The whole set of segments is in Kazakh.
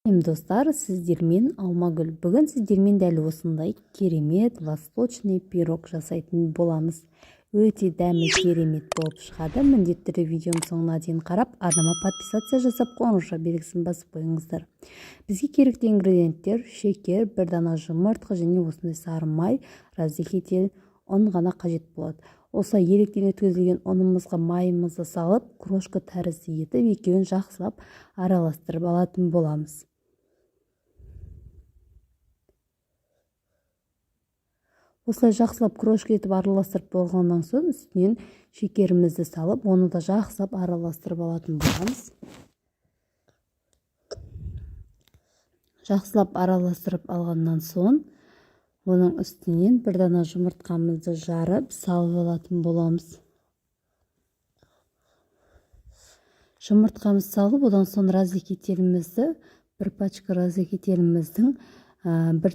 Достар, сіздермен Алмагүл. Бүгін сіздермен дәл осындай керемет восточный пирог жасайтын боламыз. Өте дәмі керемет болып шығады. Міндетті түрде видеоның соңына дейін қарап, арнама подписация жасап, қоңырауша белгісін басып қойыңыздар. Бізге керекті ингредиенттер: шекер, бір дана жұмыртқа және осындай сары май, разрыхитель ұн ғана қажет болады. Осылай електен өткізілген ұнымызға майымызды салып, крошка тәрізді етіп, екеуін жақсылап араластырып алатын боламыз. Осылай жақсылап крошка етіп араластырып болғаннан соң, үстінен шекерімізді салып, оны да жақсылап араластырып алатын боламыз. Жақсылап араластырып алғаннан соң, оның үстінен бір дана жұмыртқамызды жарып, салып алатын боламыз. Жұмыртқамызды салып, одан соң разрыхителімізді, бір пачка разрыхителіміздің бір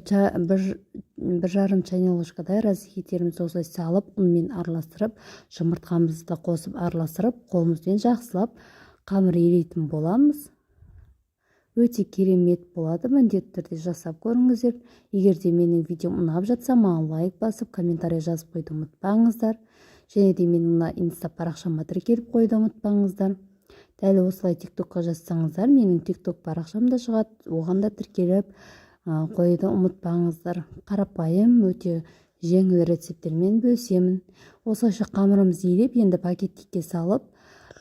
жарым чайный ложкадай разрыхителімізді осылай салып, ұнмен араластырып, жұмыртқамызды да қосып араластырып, қолымызбен жақсылап қамыр елейтін боламыз. Өте керемет болады. Міндетті түрде жасап көріңіздер. Егер де менің видеом ұнап жатса, маған лайк басып, комментарий жазып қойды ұмытпаңыздар. Және де менің инста парақшама тіркеліп қойды ұмытпаңыздар. Дәл осылай тиктокқа жазсаңыздар, менің тикток парақшам да шығады, оған да тіркеліп қойды ұмытпаңыздар. Қарапайым, өте жеңіл рецепттермен бөлісемін. Осылайша қамырымызды елеп, енді пакетке салып,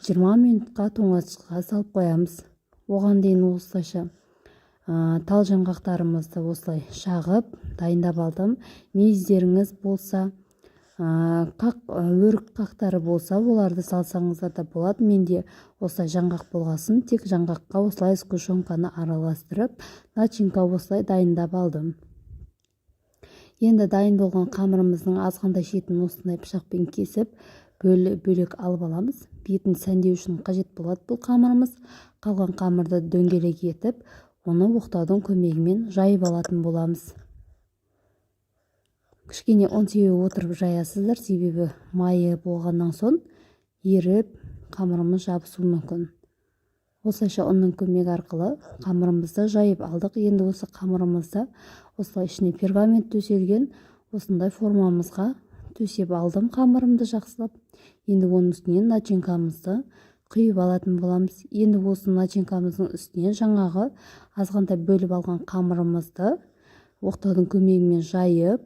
20 минутқа тоңазытқышқа салып қоямыз. Оған дейін осылайша тал жаңғақтарымызды осылай шағып дайындап алдым. Мейіздеріңіз болса, өрік қақтары болса, оларды салсаңыздар да болады. Менде осылай жаңғақ болғасын, тек жаңғаққа осылай сгущенканы араластырып, начинка осылай дайындап алдым. Енді дайын болған қамырымыздың азғандай шетін осындай пышақпен кесіп, бөлек алып аламыз. Бетін сәндеу үшін қажет болады бұл қамырымыз. Қалған қамырды дөңгелек етіп, оны оқтаудың көмегімен жайып алатын боламыз. Кішкене ұн себе отырып жаясыздар, себебі майы болғаннан соң еріп, қамырымыз жабысуы мүмкін. Осылайша ұнның көмегі арқылы қамырымызды жайып алдық. Енді осы қамырымызды осылай ішіне пергамент төселген осындай формамызға төсеп алдым қамырымды жақсылап. Енді оның үстінен начинкамызды құйып алатын боламыз. Енді осы начинкамыздың үстінен жаңағы азғантай бөліп алған қамырымызды оқтаудың көмегімен жайып,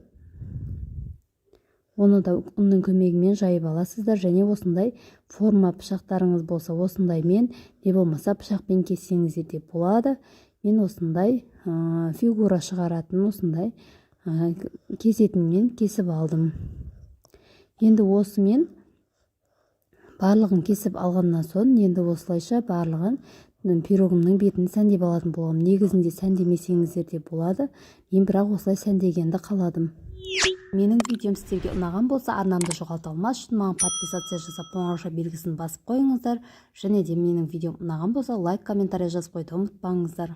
оны да ұнның көмегімен жайып аласыздар. Және осындай форма пышақтарыңыз болса, осындаймен, не болмаса пышақпен кессеңіздер де болады. Мен осындай фигура шығаратын осындай кесетінмен кесіп алдым. Енді осымен барлығын кесіп алғаннан соң, енді осылайша барлығын пирогымның бетін сәндеп алатын боламын. Негізінде сәндемесеңіздер де болады. Мен бірақ осылай сәндегенді қаладым. Менің видеом сіздерге ұнаған болса, арнамды жоғалта алмас үшін маған подписация жасап, қоңырауша белгісін басып қойыңыздар. Және де менің видеом ұнаған болса, лайк, комментарий жазып қойды ұмытпаңыздар.